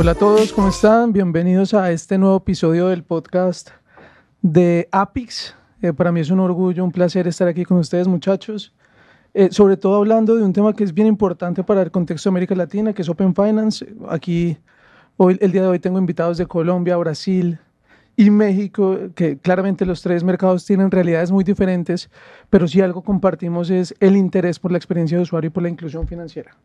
Hola a todos, ¿cómo están? Bienvenidos a este nuevo episodio del podcast de Apix. Para mí es un orgullo, un placer estar aquí con ustedes, muchachos. Sobre todo hablando de un tema que es bien importante para el contexto de América Latina, que es Open Finance. Aquí, el día de hoy tengo invitados de Colombia, Brasil y México, que claramente los tres mercados tienen realidades muy diferentes, pero si algo compartimos es el interés por la experiencia de usuario y por la inclusión financiera.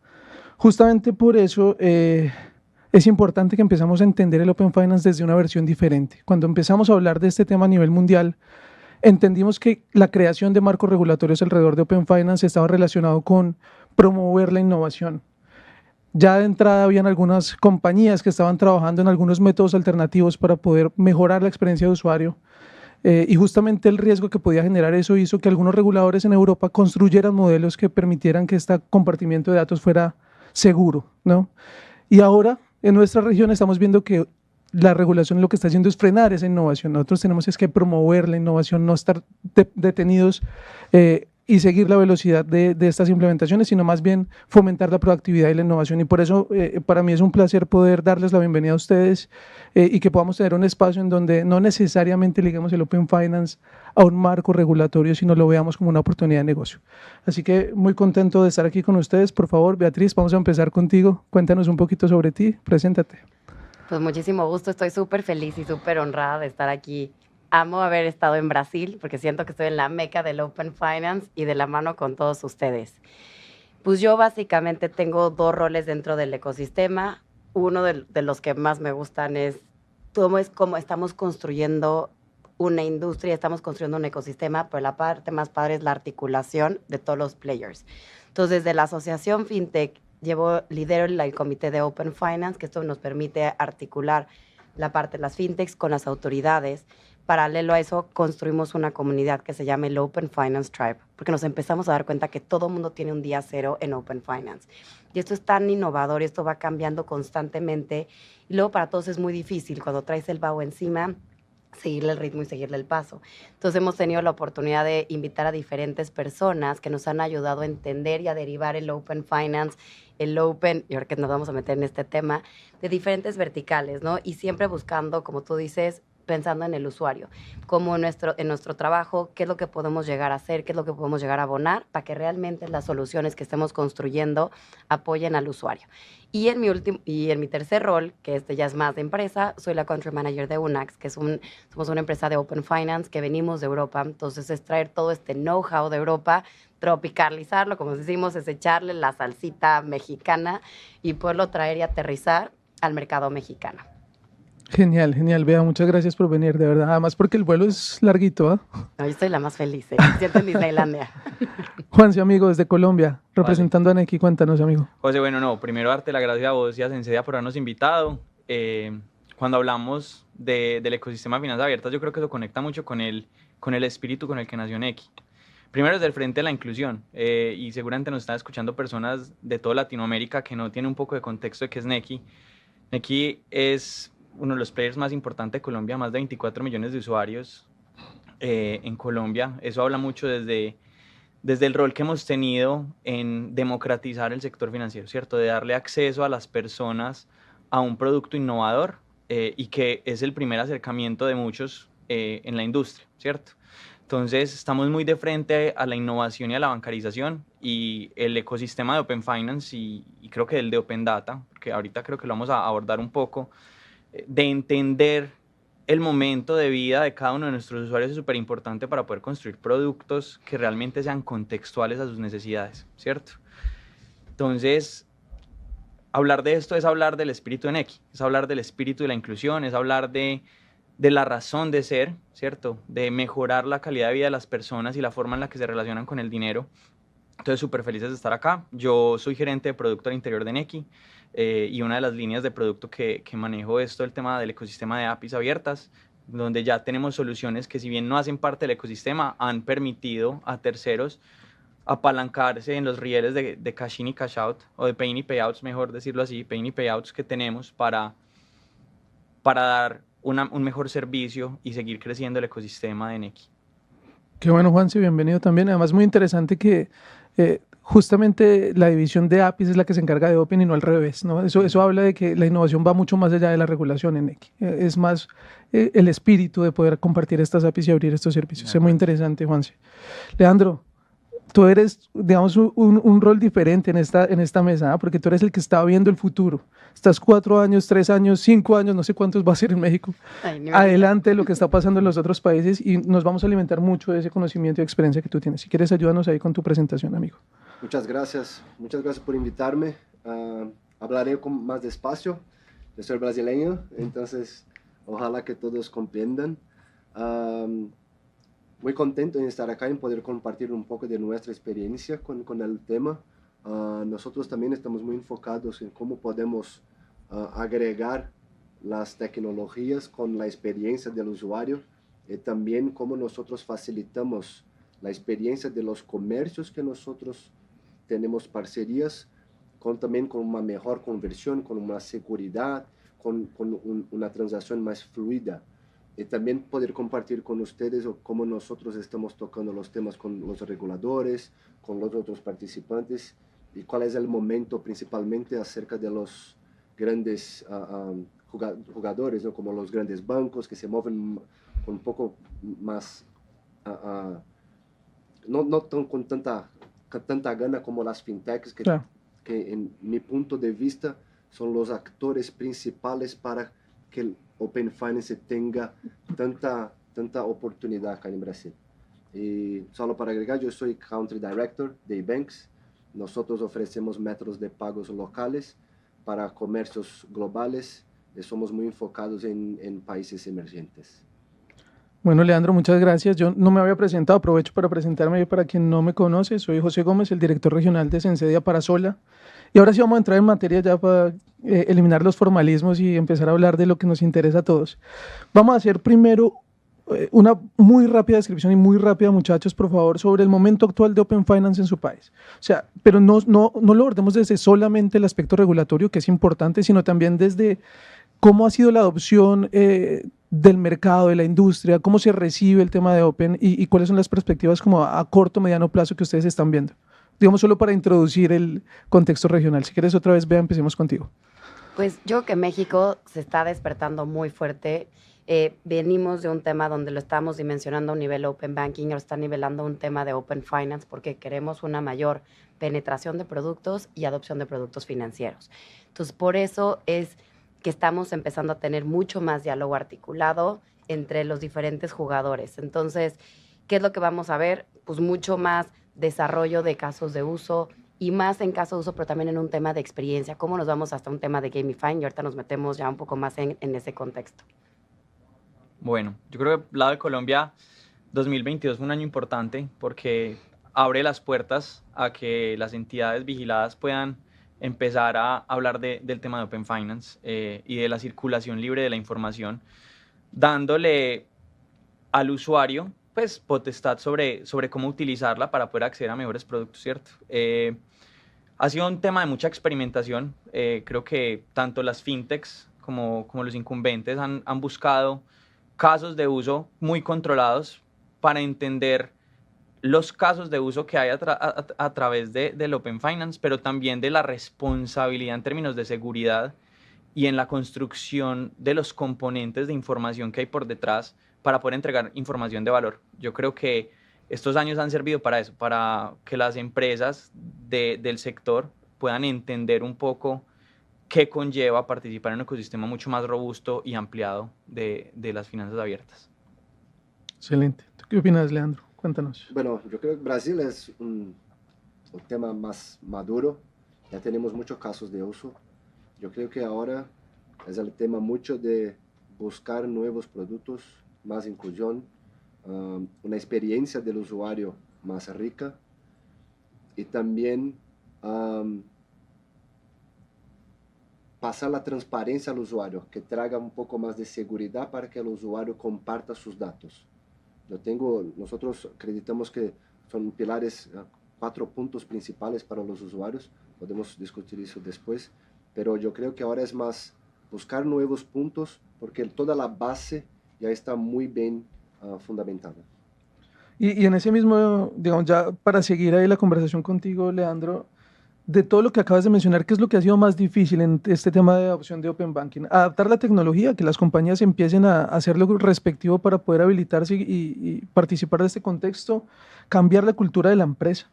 Justamente por eso es importante que empezamos a entender el Open Finance desde una versión diferente. Cuando empezamos a hablar de este tema a nivel mundial, entendimos que la creación de marcos regulatorios alrededor de Open Finance estaba relacionado con promover la innovación. Ya de entrada habían algunas compañías que estaban trabajando en algunos métodos alternativos para poder mejorar la experiencia de usuario. Y justamente el riesgo que podía generar eso hizo que algunos reguladores en Europa construyeran modelos que permitieran que este compartimiento de datos fuera seguro, ¿no? Y ahora en nuestra región estamos viendo que la regulación lo que está haciendo es frenar esa innovación. Nosotros tenemos es que promover la innovación, no estar detenidos y seguir la velocidad de estas implementaciones, sino más bien fomentar la proactividad y la innovación. Y por eso para mí es un placer poder darles la bienvenida a ustedes y que podamos tener un espacio en donde no necesariamente liguemos el Open Finance a un marco regulatorio, sino lo veamos como una oportunidad de negocio. Así que muy contento de estar aquí con ustedes. Por favor, Beatriz, vamos a empezar contigo. Cuéntanos un poquito sobre ti, preséntate. Pues muchísimo gusto, estoy súper feliz y súper honrada de estar aquí. Amo haber estado en Brasil porque siento que estoy en la meca del Open Finance y de la mano con todos ustedes. Pues yo básicamente tengo dos roles dentro del ecosistema. Uno de los que más me gustan es cómo estamos construyendo una industria, estamos construyendo un ecosistema, pero la parte más padre es la articulación de todos los players. Entonces, desde la asociación FinTech, lidero el comité de Open Finance, que esto nos permite articular la parte de las fintechs con las autoridades. Paralelo a eso, construimos una comunidad que se llama el Open Finance Tribe, porque nos empezamos a dar cuenta que todo el mundo tiene un día cero en Open Finance. Y esto es tan innovador y esto va cambiando constantemente. Y luego para todos es muy difícil cuando traes el vago encima, seguirle el ritmo y seguirle el paso. Entonces hemos tenido la oportunidad de invitar a diferentes personas que nos han ayudado a entender y a derivar el Open Finance, el Open, y ahora que nos vamos a meter en este tema, de diferentes verticales, ¿no? Y siempre buscando, como tú dices, pensando en el usuario, como en nuestro trabajo, qué es lo que podemos llegar a hacer, qué es lo que podemos llegar a abonar para que realmente las soluciones que estemos construyendo apoyen al usuario. Y en mi tercer rol, que ya es más de empresa, soy la Country Manager de Unax, que somos una empresa de Open Finance que venimos de Europa. Entonces es traer todo este know-how de Europa, tropicalizarlo, como decimos, es echarle la salsita mexicana y poderlo traer y aterrizar al mercado mexicano. Genial, genial. Bea, muchas gracias por venir, de verdad. Además porque el vuelo es larguito, ¿eh? No, yo soy la más feliz, siento en Disneylandia. Juanse, amigo, desde Colombia, representando Vale. a Nequi, cuéntanos, amigo. José, bueno, no, primero darte la gracia a vos y a Sensei por habernos invitado. Cuando hablamos del ecosistema de finanzas abiertas, yo creo que eso conecta mucho con el espíritu con el que nació Nequi. Primero, desde el frente de la inclusión, y seguramente nos están escuchando personas de toda Latinoamérica que no tienen un poco de contexto de qué es Nequi. Nequi es uno de los players más importantes de Colombia, más de 24 millones de usuarios en Colombia. Eso habla mucho desde el rol que hemos tenido en democratizar el sector financiero, ¿cierto? De darle acceso a las personas a un producto innovador y que es el primer acercamiento de muchos en la industria, ¿cierto? Entonces, estamos muy de frente a la innovación y a la bancarización y el ecosistema de Open Finance y creo que el de Open Data, que ahorita creo que lo vamos a abordar un poco, de entender el momento de vida de cada uno de nuestros usuarios es súper importante para poder construir productos que realmente sean contextuales a sus necesidades, ¿cierto? Entonces, hablar de esto es hablar del espíritu de Nequi, es hablar del espíritu de la inclusión, es hablar de la razón de ser, ¿cierto? De mejorar la calidad de vida de las personas y la forma en la que se relacionan con el dinero. Entonces, súper felices de estar acá. Yo soy gerente de producto al interior de Nequi y una de las líneas de producto que manejo es todo el tema del ecosistema de APIs abiertas, donde ya tenemos soluciones que si bien no hacen parte del ecosistema, han permitido a terceros apalancarse en los rieles de cash in y cash out, o de pay in y payouts, mejor decirlo así, pay in y payouts que tenemos para dar un mejor servicio y seguir creciendo el ecosistema de Nequi. Qué bueno, Juanse, bienvenido también. Además, muy interesante que justamente la división de APIs es la que se encarga de Open y no al revés, ¿no? Eso habla de que la innovación va mucho más allá de la regulación en X. Es más el espíritu de poder compartir estas APIs y abrir estos servicios. Es muy interesante, Juanse. Leandro, tú eres, digamos, un rol diferente en esta mesa, ¿ah? Porque tú eres el que está viendo el futuro. Estás 4 años, 3 años, 5 años, no sé cuántos va a ser en México, adelante de lo que está pasando en los otros países y nos vamos a alimentar mucho de ese conocimiento y experiencia que tú tienes. Si quieres, ayúdanos ahí con tu presentación, amigo. Muchas gracias por invitarme. Hablaré más despacio. Yo soy brasileño, entonces ojalá que todos comprendan. Muy contento en estar acá, en poder compartir un poco de nuestra experiencia con el tema. Nosotros también estamos muy enfocados en cómo podemos agregar las tecnologías con la experiencia del usuario y también cómo nosotros facilitamos la experiencia de los comercios que nosotros tenemos parcerías, también con una mejor conversión, con una seguridad, con una transacción más fluida. Y también poder compartir con ustedes cómo nosotros estamos tocando los temas con los reguladores, con los otros participantes, y cuál es el momento principalmente acerca de los grandes jugadores, ¿no? Como los grandes bancos que se mueven con un poco más, no con tanta gana como las fintechs, Claro. que en mi punto de vista son los actores principales para que el Open Finance tenga tanta oportunidad acá en Brasil. Y solo para agregar, yo soy Country Director de eBanks. Nosotros ofrecemos métodos de pagos locales para comercios globales y somos muy enfocados en países emergentes. Bueno, Leandro, muchas gracias. Yo no me había presentado, aprovecho para presentarme para quien no me conoce. Soy José Gómez, el director regional de Sensedia para Sola. Y ahora sí vamos a entrar en materia ya para eliminar los formalismos y empezar a hablar de lo que nos interesa a todos. Vamos a hacer primero una muy rápida descripción y muy rápida, muchachos, por favor, sobre el momento actual de Open Finance en su país. O sea, pero no lo abordemos desde solamente el aspecto regulatorio, que es importante, sino también desde cómo ha sido la adopción del mercado, de la industria, cómo se recibe el tema de Open y cuáles son las perspectivas como a corto, mediano plazo que ustedes están viendo. Digamos, solo para introducir el contexto regional. Si quieres otra vez, Bea, empecemos contigo. Pues yo creo que México se está despertando muy fuerte. Venimos de un tema donde lo estamos dimensionando a un nivel Open Banking, ahora está nivelando un tema de Open Finance porque queremos una mayor penetración de productos y adopción de productos financieros. Entonces, por eso es que estamos empezando a tener mucho más diálogo articulado entre los diferentes jugadores. Entonces, ¿qué es lo que vamos a ver? Pues mucho más desarrollo de casos de uso y más en caso de uso, pero también en un tema de experiencia. ¿Cómo nos vamos hasta un tema de gamifying? Y ahorita nos metemos ya un poco más en ese contexto. Bueno, yo creo que lado de Colombia, 2022 fue un año importante porque abre las puertas a que las entidades vigiladas puedan empezar a hablar del tema de Open Finance y de la circulación libre de la información, dándole al usuario pues potestad sobre cómo utilizarla para poder acceder a mejores productos, ¿cierto? Ha sido un tema de mucha experimentación. Creo que tanto las fintechs como los incumbentes han buscado casos de uso muy controlados para entender los casos de uso que hay a través del Open Finance, pero también de la responsabilidad en términos de seguridad y en la construcción de los componentes de información que hay por detrás para poder entregar información de valor. Yo creo que estos años han servido para eso, para que las empresas del sector puedan entender un poco qué conlleva participar en un ecosistema mucho más robusto y ampliado de las finanzas abiertas. Excelente. ¿Tú qué opinas, Leandro? Cuéntanos. Bueno, yo creo que Brasil es un tema más maduro. Ya tenemos muchos casos de uso. Yo creo que ahora es el tema mucho de buscar nuevos productos, más inclusión, una experiencia del usuario más rica y también pasar la transparencia al usuario, que traiga un poco más de seguridad para que el usuario comparta sus datos. Nosotros acreditamos que son pilares, 4 puntos principales para los usuarios, podemos discutir eso después, pero yo creo que ahora es más buscar nuevos puntos porque toda la base ya está muy bien fundamentada. Y en ese mismo, digamos, ya para seguir ahí la conversación contigo, Leandro, de todo lo que acabas de mencionar, ¿qué es lo que ha sido más difícil en este tema de adopción de Open Banking? Adaptar la tecnología, que las compañías empiecen a hacer lo respectivo para poder habilitarse y participar de este contexto, cambiar la cultura de la empresa,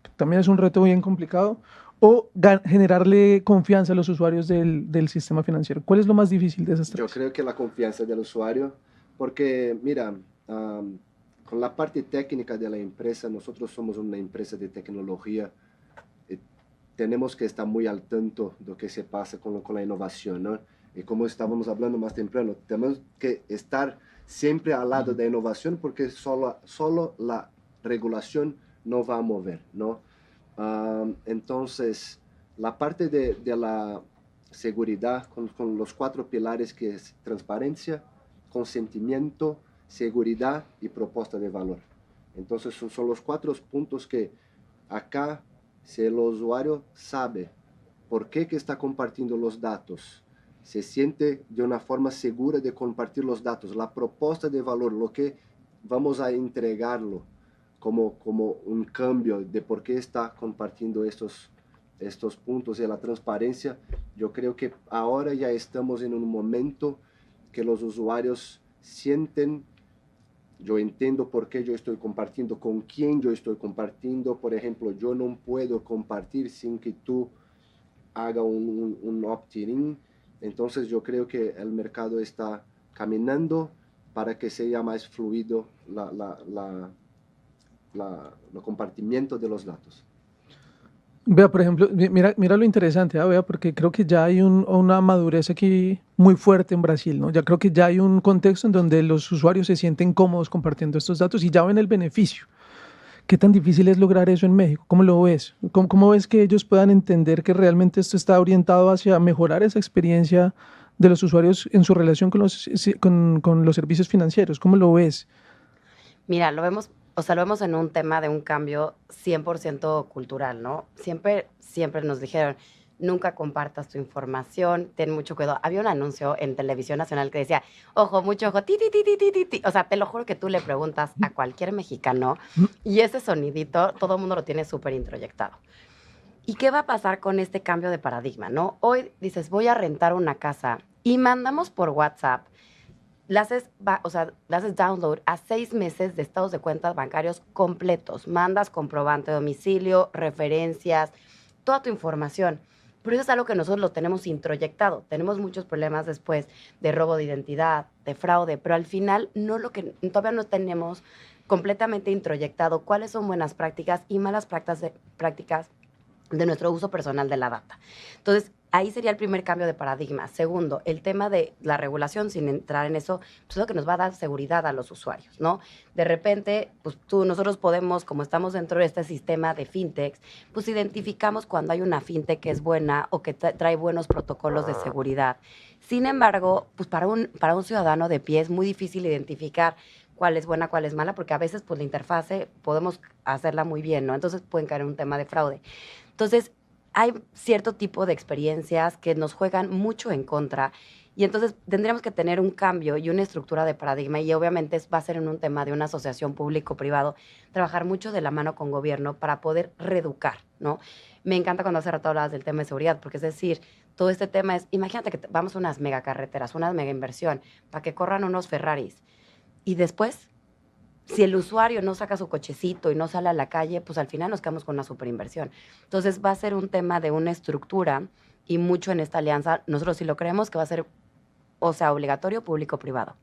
que también es un reto bien complicado, o generarle confianza a los usuarios del sistema financiero. ¿Cuál es lo más difícil de esas Yo tres? creo que la confianza del usuario, porque mira, con la parte técnica de la empresa, nosotros somos una empresa de tecnología, eh, tenemos que estar muy al tanto de lo que se pasa con la innovación, ¿no? Y como estábamos hablando más temprano, tenemos que estar siempre al lado de la innovación porque solo la regulación no va a mover, ¿no? Entonces, la parte de la seguridad con los 4 pilares que es transparencia, consentimiento, seguridad y propuesta de valor. Entonces, son los 4 puntos que acá, si el usuario sabe por qué que está compartiendo los datos, se siente de una forma segura de compartir los datos, la propuesta de valor, lo que vamos a entregarlo como un cambio de por qué está compartiendo estos puntos y la transparencia, yo creo que ahora ya estamos en un momento que los usuarios sienten, yo entiendo por qué yo estoy compartiendo, con quién yo estoy compartiendo. Por ejemplo, yo no puedo compartir sin que tú haga un opt-in. Entonces yo creo que el mercado está caminando para que sea más fluido el compartimiento de los datos. Vea, por ejemplo, mira lo interesante, vea, porque creo que ya hay una madurez aquí muy fuerte en Brasil, ¿no? Ya creo que ya hay un contexto en donde los usuarios se sienten cómodos compartiendo estos datos y ya ven el beneficio. ¿Qué tan difícil es lograr eso en México? ¿Cómo lo ves? ¿Cómo ves que ellos puedan entender que realmente esto está orientado hacia mejorar esa experiencia de los usuarios en su relación con los servicios financieros? ¿Cómo lo ves? Mira, lo vemos, o sea, lo vemos en un tema de un cambio 100% cultural, ¿no? Siempre nos dijeron, nunca compartas tu información, ten mucho cuidado. Había un anuncio en Televisión Nacional que decía, ojo, mucho ojo, ti, ti, ti, ti, ti, ti, ti. O sea, te lo juro que tú le preguntas a cualquier mexicano y ese sonidito, todo el mundo lo tiene súper introyectado. ¿Y qué va a pasar con este cambio de paradigma, no? Hoy dices, voy a rentar una casa y mandamos por WhatsApp, le haces download a 6 meses de estados de cuentas bancarios completos. Mandas comprobante de domicilio, referencias, toda tu información. Pero eso es algo que nosotros lo tenemos introyectado. Tenemos muchos problemas después de robo de identidad, de fraude, pero al final todavía no tenemos completamente introyectado cuáles son buenas prácticas y malas prácticas de nuestro uso personal de la data. Entonces, ahí sería el primer cambio de paradigma. Segundo, el tema de la regulación, sin entrar en eso, pues es lo que nos va a dar seguridad a los usuarios, ¿no? De repente, pues nosotros podemos, como estamos dentro de este sistema de fintechs, pues identificamos cuando hay una fintech que es buena o que trae buenos protocolos de seguridad. Sin embargo, pues para un ciudadano de pie es muy difícil identificar cuál es buena, cuál es mala, porque a veces pues la interfase podemos hacerla muy bien, ¿no? Entonces pueden caer en un tema de fraude. Entonces, hay cierto tipo de experiencias que nos juegan mucho en contra y entonces tendríamos que tener un cambio y una estructura de paradigma y obviamente va a ser en un tema de una asociación público-privado, trabajar mucho de la mano con gobierno para poder reeducar, ¿no? Me encanta cuando hace rato hablabas del tema de seguridad, porque es decir, todo este tema es, imagínate que vamos a unas megacarreteras, una mega inversión, para que corran unos Ferraris y después, si el usuario no saca su cochecito y no sale a la calle, pues al final nos quedamos con una superinversión. Entonces va a ser un tema de una estructura y mucho en esta alianza. Nosotros sí lo creemos que va a ser, o sea, obligatorio público-privado.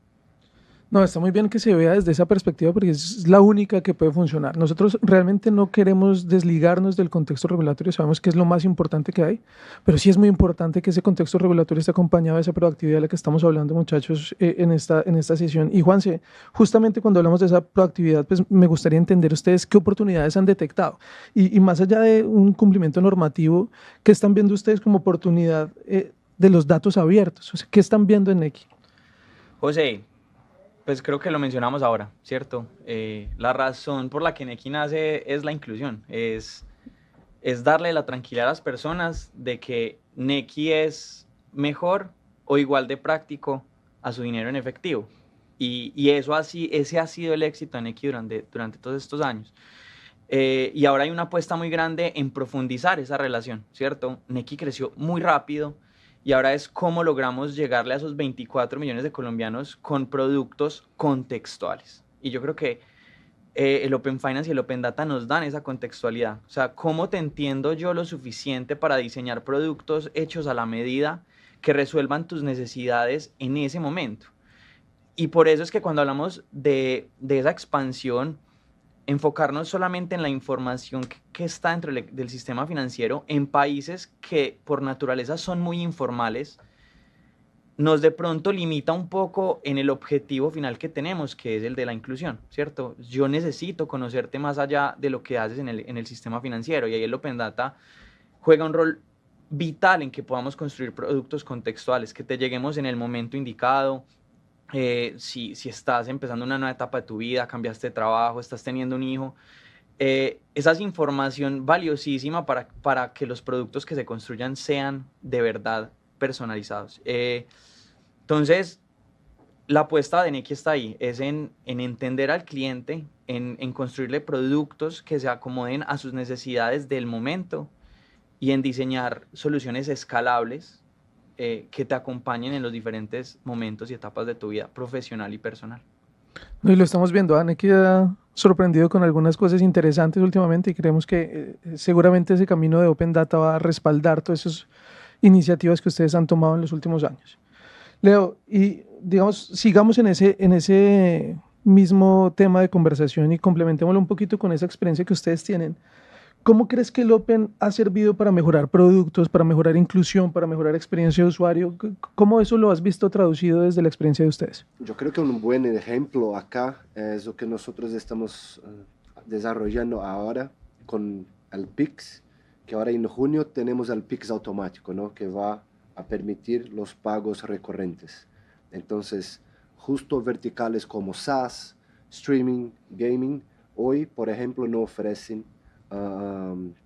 No, está muy bien que se vea desde esa perspectiva porque es la única que puede funcionar. Nosotros realmente no queremos desligarnos del contexto regulatorio, sabemos que es lo más importante que hay, pero sí es muy importante que ese contexto regulatorio esté acompañado de esa proactividad de la que estamos hablando, muchachos, en esta sesión. Y Juanse, justamente cuando hablamos de esa proactividad, pues me gustaría entender ustedes qué oportunidades han detectado y más allá de un cumplimiento normativo, ¿qué están viendo ustedes como oportunidad de los datos abiertos? O sea, ¿qué están viendo en Nequi? José, pues creo que lo mencionamos ahora, ¿cierto? La razón por la que Nequi nace es la inclusión, es darle la tranquilidad a las personas de que Nequi es mejor o igual de práctico a su dinero en efectivo. Y ese ha sido el éxito de Nequi durante todos estos años. Y ahora hay una apuesta muy grande en profundizar esa relación, ¿cierto? Nequi creció muy rápido y ahora es cómo logramos llegarle a esos 24 millones de colombianos con productos contextuales. Y yo creo que el Open Finance y el Open Data nos dan esa contextualidad. O sea, ¿cómo te entiendo yo lo suficiente para diseñar productos hechos a la medida que resuelvan tus necesidades en ese momento? Y por eso es que cuando hablamos de esa expansión, enfocarnos solamente en la información que está dentro del sistema financiero en países que por naturaleza son muy informales, nos de pronto limita un poco en el objetivo final que tenemos, que es el de la inclusión, ¿cierto? Yo necesito conocerte más allá de lo que haces en el sistema financiero, y ahí el Open Data juega un rol vital en que podamos construir productos contextuales, que te lleguemos en el momento indicado. Si estás empezando una nueva etapa de tu vida, cambiaste de trabajo, estás teniendo un hijo, esa es información valiosísima para que los productos que se construyan sean de verdad personalizados. Entonces, la apuesta de Nequi está ahí, es en entender al cliente, en construirle productos que se acomoden a sus necesidades del momento y en diseñar soluciones escalables que te acompañen en los diferentes momentos y etapas de tu vida profesional y personal. No, y lo estamos viendo, Nequi ha sorprendido con algunas cosas interesantes últimamente y creemos que seguramente ese camino de Open Data va a respaldar todas esas iniciativas que ustedes han tomado en los últimos años. Leo, y digamos, sigamos en ese mismo tema de conversación y complementémoslo un poquito con esa experiencia que ustedes tienen. ¿Cómo crees que el Open ha servido para mejorar productos, para mejorar inclusión, para mejorar experiencia de usuario? ¿Cómo eso lo has visto traducido desde la experiencia de ustedes? Yo creo que un buen ejemplo acá es lo que nosotros estamos desarrollando ahora con el Pix, que ahora en junio tenemos el Pix automático, ¿no? Que va a permitir los pagos recurrentes. Entonces, justo verticales como SaaS, streaming, gaming, hoy, por ejemplo, no ofrecen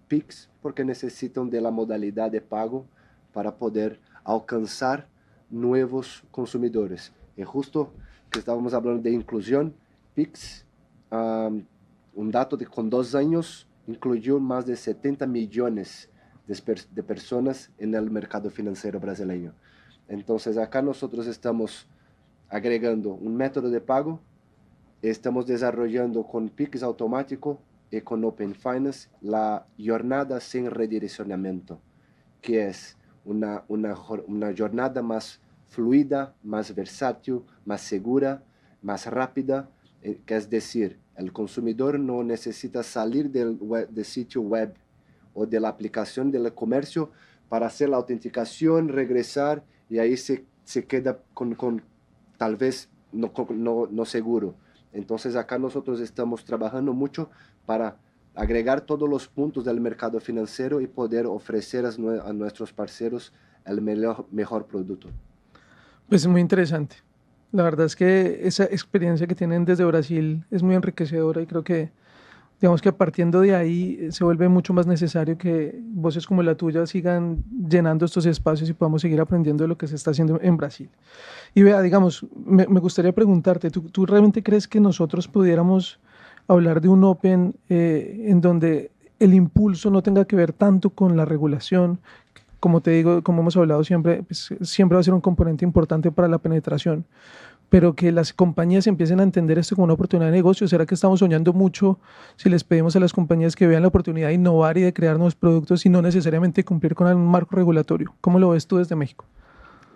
Pix porque necesitan de la modalidad de pago para poder alcanzar nuevos consumidores. Y justo que estábamos hablando de inclusión, Pix, un dato de con 2 años, incluyó más de 70 millones de personas en el mercado financiero brasileño. Entonces acá nosotros estamos agregando un método de pago, estamos desarrollando con Pix automático y con Open Finance la jornada sin redireccionamiento, que es una jornada más fluida, más versátil, más segura, más rápida, que es decir, el consumidor no necesita salir del sitio web o de la aplicación del comercio para hacer la autenticación, regresar y ahí se queda con tal vez no seguro. Entonces acá nosotros estamos trabajando mucho para agregar todos los puntos del mercado financiero y poder ofrecer a nuestros parceros el mejor producto. Pues es muy interesante. La verdad es que esa experiencia que tienen desde Brasil es muy enriquecedora y creo que, digamos que partiendo de ahí se vuelve mucho más necesario que voces como la tuya sigan llenando estos espacios y podamos seguir aprendiendo de lo que se está haciendo en Brasil. Y vea, digamos, me gustaría preguntarte, ¿tú realmente crees que nosotros pudiéramos hablar de un Open en donde el impulso no tenga que ver tanto con la regulación? Como te digo, como hemos hablado siempre, pues, siempre va a ser un componente importante para la penetración, pero que las compañías empiecen a entender esto como una oportunidad de negocio. ¿Será que estamos soñando mucho si les pedimos a las compañías que vean la oportunidad de innovar y de crear nuevos productos y no necesariamente cumplir con un marco regulatorio? ¿Cómo lo ves tú desde México?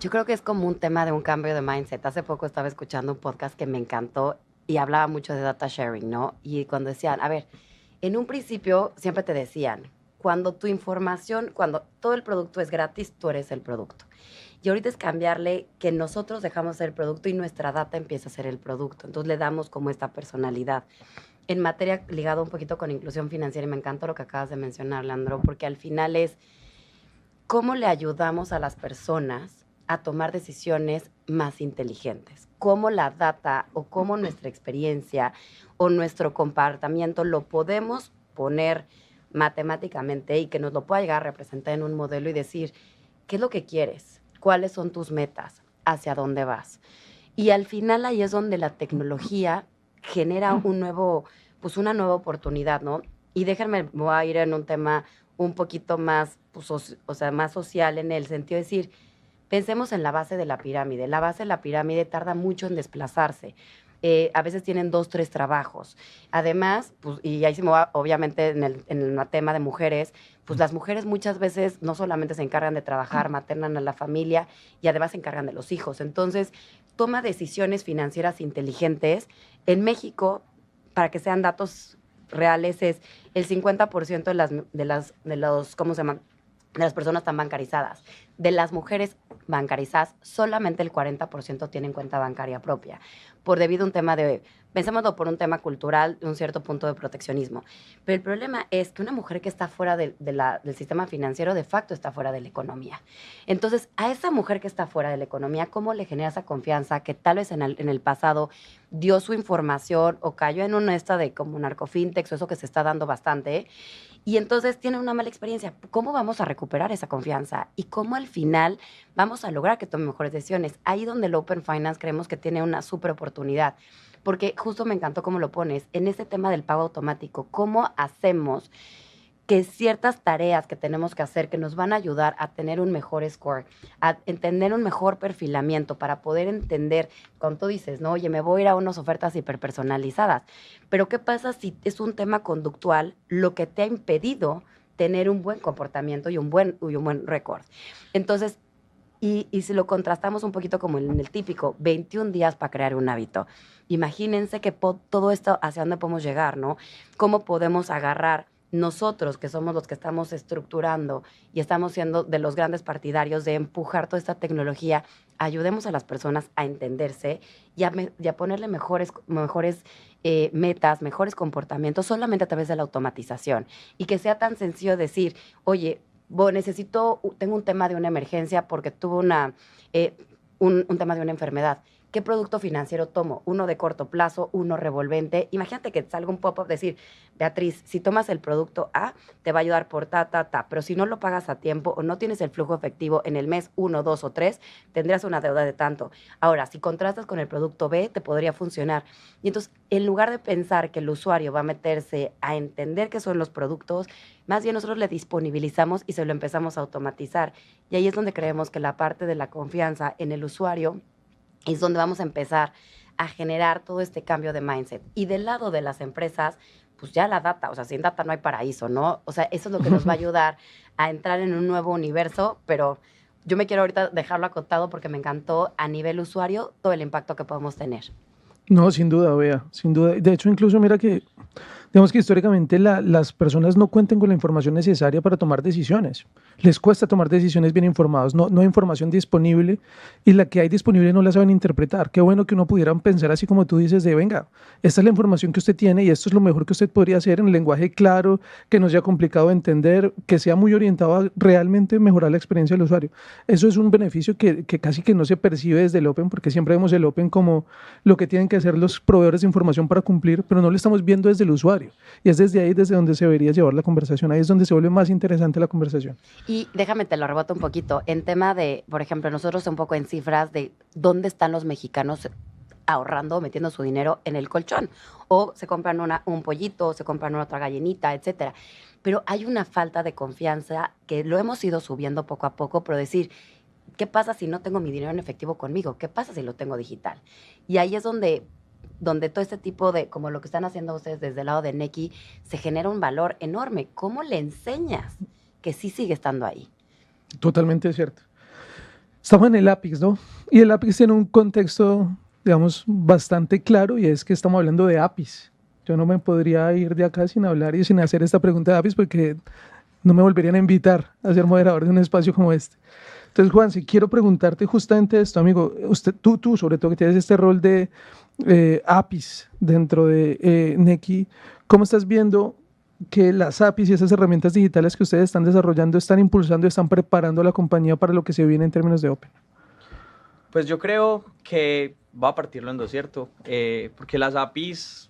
Yo creo que es como un tema de un cambio de mindset. Hace poco estaba escuchando un podcast que me encantó y hablaba mucho de data sharing, ¿no? Y cuando decían, a ver, en un principio siempre te decían, cuando tu información, cuando todo el producto es gratis, tú eres el producto. Y ahorita es cambiarle que nosotros dejamos ser el producto y nuestra data empieza a ser el producto. Entonces le damos como esta personalidad. En materia ligado un poquito con inclusión financiera, y me encanta lo que acabas de mencionar, Leandro, porque al final es cómo le ayudamos a las personas a tomar decisiones más inteligentes. Cómo la data o cómo nuestra experiencia o nuestro comportamiento lo podemos poner matemáticamente y que nos lo pueda llegar a representar en un modelo y decir, ¿qué es lo que quieres? ¿Cuáles son tus metas? ¿Hacia dónde vas? Y al final ahí es donde la tecnología genera pues una nueva oportunidad, ¿no? Y déjenme, voy a ir en un tema un poquito más, pues, o sea, más social en el sentido de decir, pensemos en la base de la pirámide. La base de la pirámide tarda mucho en desplazarse. A veces tienen 2, 3 trabajos. Además, pues, y ahí se me va, obviamente, en el tema de mujeres, pues las mujeres muchas veces no solamente se encargan de trabajar, maternan a la familia y además se encargan de los hijos. Entonces, toma decisiones financieras inteligentes. En México, para que sean datos reales, es el 50% ¿cómo se llama? De las personas están bancarizadas. De las mujeres bancarizadas, solamente el 40% tienen cuenta bancaria propia, debido a un tema pensémoslo por un tema cultural, de un cierto punto de proteccionismo. Pero el problema es que una mujer que está fuera del sistema financiero, de facto está fuera de la economía. Entonces, a esa mujer que está fuera de la economía, ¿cómo le genera esa confianza que tal vez en el pasado dio su información o cayó en una de como narcofintex o eso que se está dando bastante? Y entonces tiene una mala experiencia. ¿Cómo vamos a recuperar esa confianza? Y cómo al final vamos a lograr que tome mejores decisiones. Ahí donde el Open Finance creemos que tiene una súper oportunidad. Porque justo me encantó cómo lo pones. En ese tema del pago automático, ¿cómo hacemos que ciertas tareas que tenemos que hacer que nos van a ayudar a tener un mejor score, a entender un mejor perfilamiento para poder entender, cuando tú dices, no, oye, me voy a ir a unas ofertas hiperpersonalizadas, pero ¿qué pasa si es un tema conductual lo que te ha impedido tener un buen comportamiento y un buen récord? Entonces, y si lo contrastamos un poquito como en el típico, 21 días para crear un hábito. Imagínense que todo esto, hacia dónde podemos llegar, ¿no? ¿Cómo podemos agarrar nosotros, que somos los que estamos estructurando y estamos siendo de los grandes partidarios de empujar toda esta tecnología, ayudemos a las personas a entenderse y a ponerle mejores metas, mejores comportamientos solamente a través de la automatización? Y que sea tan sencillo decir, oye, tengo un tema de una emergencia porque tuve un tema de una enfermedad. ¿Qué producto financiero tomo? Uno de corto plazo, uno revolvente. Imagínate que salga un pop-up decir, Beatriz, si tomas el producto A, te va a ayudar por pero si no lo pagas a tiempo o no tienes el flujo efectivo en el mes 1, 2 o 3, tendrías una deuda de tanto. Ahora, si contrastas con el producto B, te podría funcionar. Y entonces, en lugar de pensar que el usuario va a meterse a entender qué son los productos, más bien nosotros le disponibilizamos y se lo empezamos a automatizar. Y ahí es donde creemos que la parte de la confianza en el usuario es donde vamos a empezar a generar todo este cambio de mindset. Y del lado de las empresas, pues ya la data, o sea, sin data no hay paraíso, ¿no? O sea, eso es lo que nos va a ayudar a entrar en un nuevo universo, pero yo me quiero ahorita dejarlo acotado porque me encantó a nivel usuario todo el impacto que podemos tener. No, sin duda, Bea, sin duda. De hecho, incluso mira que, digamos que históricamente las personas no cuentan con la información necesaria para tomar decisiones. Les cuesta tomar decisiones bien informadas. No hay información disponible y la que hay disponible no la saben interpretar. Qué bueno que uno pudiera pensar así como tú dices de, venga, esta es la información que usted tiene y esto es lo mejor que usted podría hacer en lenguaje claro, que no sea complicado de entender, que sea muy orientado a realmente mejorar la experiencia del usuario. Eso es un beneficio que casi que no se percibe desde el Open, porque siempre vemos el Open como lo que tienen que hacer los proveedores de información para cumplir, pero no lo estamos viendo desde el usuario. Y es desde ahí desde donde se debería llevar la conversación. Ahí es donde se vuelve más interesante la conversación. Y déjame te lo reboto un poquito. En tema de, por ejemplo, nosotros un poco en cifras de dónde están los mexicanos ahorrando, metiendo su dinero en el colchón. O se compran un pollito, o se compran otra gallinita, etcétera. Pero hay una falta de confianza que lo hemos ido subiendo poco a poco, pero decir, ¿qué pasa si no tengo mi dinero en efectivo conmigo? ¿Qué pasa si lo tengo digital? Y ahí es donde todo este tipo de, como lo que están haciendo ustedes desde el lado de Nequi, se genera un valor enorme. ¿Cómo le enseñas que sí sigue estando ahí? Totalmente cierto. Estamos en el APIX, ¿no? Y el APIX tiene un contexto, digamos, bastante claro y es que estamos hablando de APIs. Yo no me podría ir de acá sin hablar y sin hacer esta pregunta de APIs porque no me volverían a invitar a ser moderador de un espacio como este. Entonces, Juan, si quiero preguntarte justamente esto, amigo, tú sobre todo que tienes este rol de APIs dentro de Nequi, ¿cómo estás viendo que las APIs y esas herramientas digitales que ustedes están desarrollando están impulsando, están preparando a la compañía para lo que se viene en términos de Open? Pues yo creo que va a partirlo en dos, ¿cierto? Porque las APIs,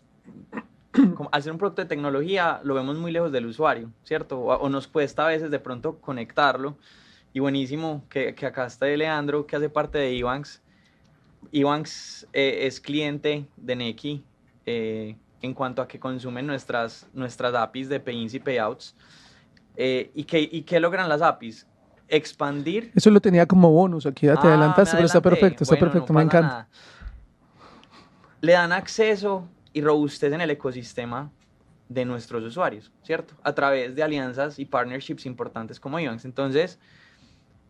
al ser un producto de tecnología, lo vemos muy lejos del usuario, ¿cierto? O nos cuesta a veces de pronto conectarlo. Y buenísimo que acá está Leandro, que hace parte de Ebanks, Ebanks es cliente de Nequi en cuanto a que consumen nuestras APIs de Pay-ins y Payouts. ¿Y qué logran las APIs? Expandir. Eso lo tenía como bonus, aquí te adelantaste, pero está perfecto, bueno, no me encanta. Nada. Le dan acceso y robustez en el ecosistema de nuestros usuarios, ¿cierto? A través de alianzas y partnerships importantes como Ebanks. Entonces,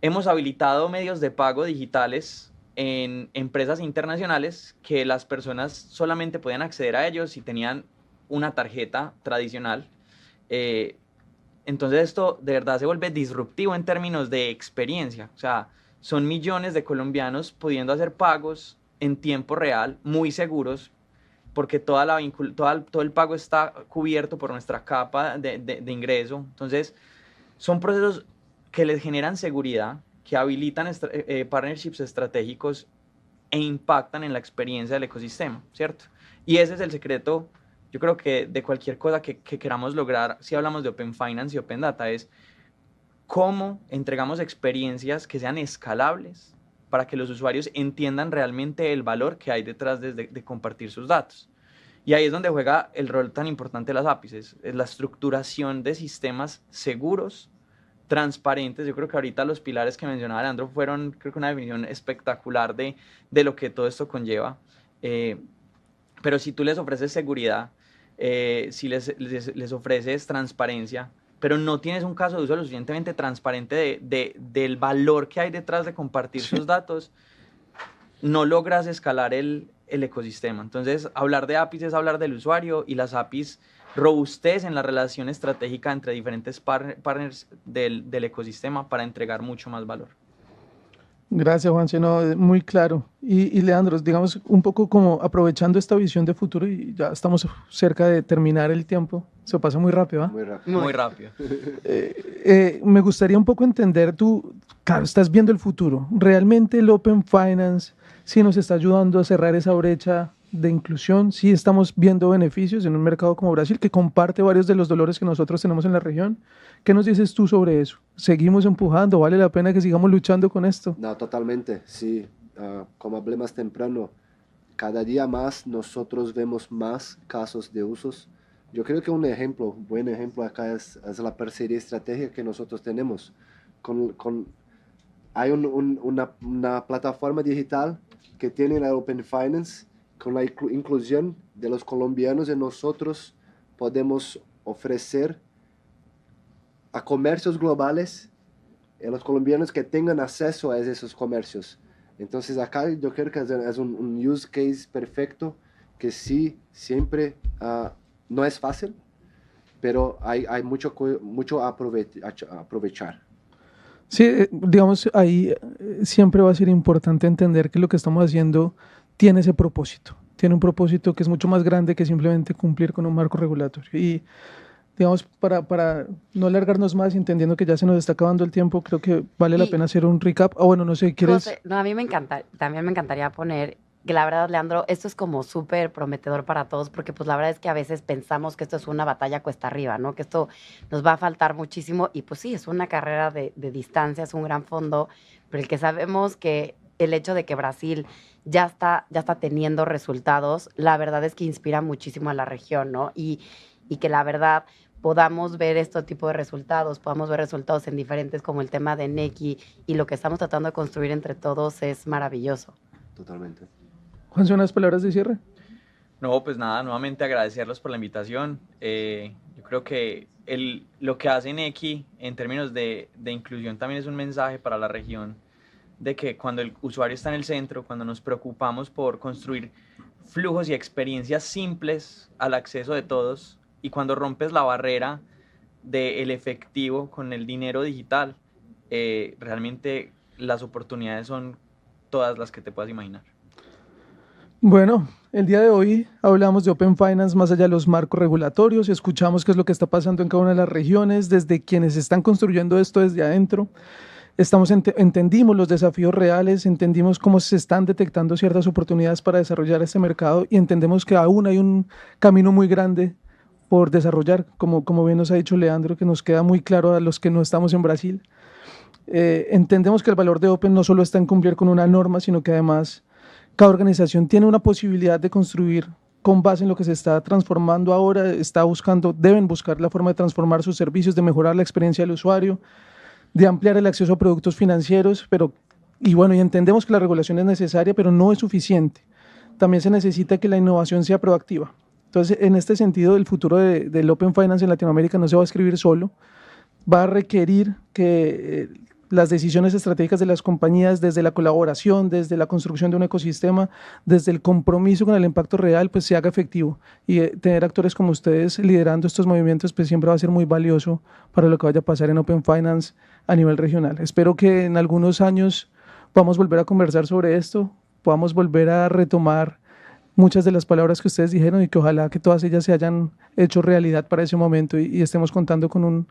hemos habilitado medios de pago digitales en empresas internacionales que las personas solamente podían acceder a ellos si tenían una tarjeta tradicional. Entonces esto de verdad se vuelve disruptivo en términos de experiencia. O sea, son millones de colombianos pudiendo hacer pagos en tiempo real, muy seguros, porque todo el pago está cubierto por nuestra capa de ingreso. Entonces, son procesos que les generan seguridad, que habilitan partnerships estratégicos e impactan en la experiencia del ecosistema, ¿cierto? Y ese es el secreto, yo creo que de cualquier cosa que queramos lograr, si hablamos de Open Finance y Open Data, es cómo entregamos experiencias que sean escalables para que los usuarios entiendan realmente el valor que hay detrás de compartir sus datos. Y ahí es donde juega el rol tan importante de las APIs, es la estructuración de sistemas seguros, transparentes. Yo creo que ahorita los pilares que mencionaba Leandro fueron, creo que una definición espectacular de lo que todo esto conlleva. Pero si tú les ofreces seguridad, si les ofreces transparencia, pero no tienes un caso de uso lo suficientemente transparente del valor que hay detrás de compartir sus datos, no logras escalar el ecosistema. Entonces, hablar de APIs es hablar del usuario, y las APIs robustecen la relación estratégica entre diferentes partners del ecosistema para entregar mucho más valor. Gracias, Juanse, no, muy claro. Y Leandro, digamos, un poco como aprovechando esta visión de futuro, y ya estamos cerca de terminar el tiempo, se pasa muy rápido, ¿ah? Muy rápido. Me gustaría un poco entender, tú, claro, estás viendo el futuro. ¿Realmente el Open Finance sí nos está ayudando a cerrar esa brecha de inclusión? ¿Sí estamos viendo beneficios en un mercado como Brasil, que comparte varios de los dolores que nosotros tenemos en la región? ¿Qué nos dices tú sobre eso? ¿Seguimos empujando? ¿Vale la pena que sigamos luchando con esto? No, totalmente, sí. Como hablé más temprano, cada día más nosotros vemos más casos de usos. Yo creo que un buen ejemplo acá es la parcería estratégica que nosotros tenemos. Hay una plataforma digital que tiene la Open Finance, con la inclusión de los colombianos, y nosotros podemos ofrecer a comercios globales a los colombianos que tengan acceso a esos comercios. Entonces acá yo creo que es un use case perfecto, que sí, siempre no es fácil, pero hay mucho a aprovechar. Sí, digamos, ahí siempre va a ser importante entender que lo que estamos haciendo tiene ese propósito. Tiene un propósito que es mucho más grande que simplemente cumplir con un marco regulatorio. Y digamos, para no alargarnos más, entendiendo que ya se nos está acabando el tiempo, creo que vale la pena hacer un recap. Bueno, no sé, ¿quieres? José, no, a mí también me encantaría poner que la verdad, Leandro, esto es como súper prometedor para todos, porque pues la verdad es que a veces pensamos que esto es una batalla cuesta arriba, ¿no? Que esto nos va a faltar muchísimo, y pues sí, es una carrera de distancia, es un gran fondo, pero el que sabemos que el hecho de que Brasil ya está teniendo resultados, la verdad es que inspira muchísimo a la región, ¿no? Y que la verdad podamos ver este tipo de resultados, podamos ver resultados en diferentes, como el tema de Nequi, y lo que estamos tratando de construir entre todos es maravilloso. Totalmente. Juanse, ¿unas palabras de cierre? No, pues nada, nuevamente agradecerlos por la invitación. Yo creo que lo que hace Nequi en términos de inclusión también es un mensaje para la región, de que cuando el usuario está en el centro, cuando nos preocupamos por construir flujos y experiencias simples al acceso de todos, y cuando rompes la barrera del efectivo con el dinero digital, realmente las oportunidades son todas las que te puedas imaginar. Bueno, el día de hoy hablamos de Open Finance más allá de los marcos regulatorios, escuchamos qué es lo que está pasando en cada una de las regiones, desde quienes están construyendo esto desde adentro. Entendimos los desafíos reales, entendimos cómo se están detectando ciertas oportunidades para desarrollar este mercado, y entendemos que aún hay un camino muy grande por desarrollar, como bien nos ha dicho Leandro, que nos queda muy claro a los que no estamos en Brasil. Entendemos que el valor de Open no solo está en cumplir con una norma, sino que además cada organización tiene una posibilidad de construir con base en lo que se está transformando ahora, deben buscar la forma de transformar sus servicios, de mejorar la experiencia del usuario, de ampliar el acceso a productos financieros, y entendemos que la regulación es necesaria, pero no es suficiente. También se necesita que la innovación sea proactiva. Entonces, en este sentido, el futuro del Open Finance en Latinoamérica no se va a escribir solo, va a requerir que las decisiones estratégicas de las compañías, desde la colaboración, desde la construcción de un ecosistema, desde el compromiso con el impacto real, pues se haga efectivo. Y tener actores como ustedes liderando estos movimientos, pues siempre va a ser muy valioso para lo que vaya a pasar en Open Finance a nivel regional. Espero que en algunos años podamos volver a conversar sobre esto, podamos volver a retomar muchas de las palabras que ustedes dijeron y que ojalá que todas ellas se hayan hecho realidad para ese momento y estemos contando con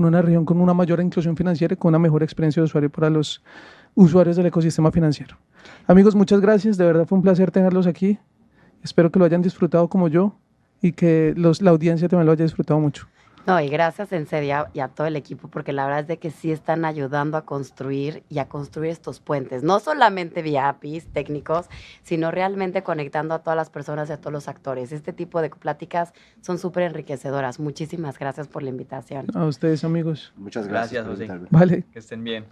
una región con una mayor inclusión financiera y con una mejor experiencia de usuario para los usuarios del ecosistema financiero. Amigos, muchas gracias, de verdad fue un placer tenerlos aquí. Espero que lo hayan disfrutado como yo y que la audiencia también lo haya disfrutado mucho. No, y gracias en serio y a todo el equipo, porque la verdad es de que sí están ayudando a construir estos puentes, no solamente vía APIs técnicos, sino realmente conectando a todas las personas y a todos los actores. Este tipo de pláticas son súper enriquecedoras. Muchísimas gracias por la invitación. A ustedes, amigos. Muchas gracias, Gracias, José. por invitarme. Vale. Que estén bien.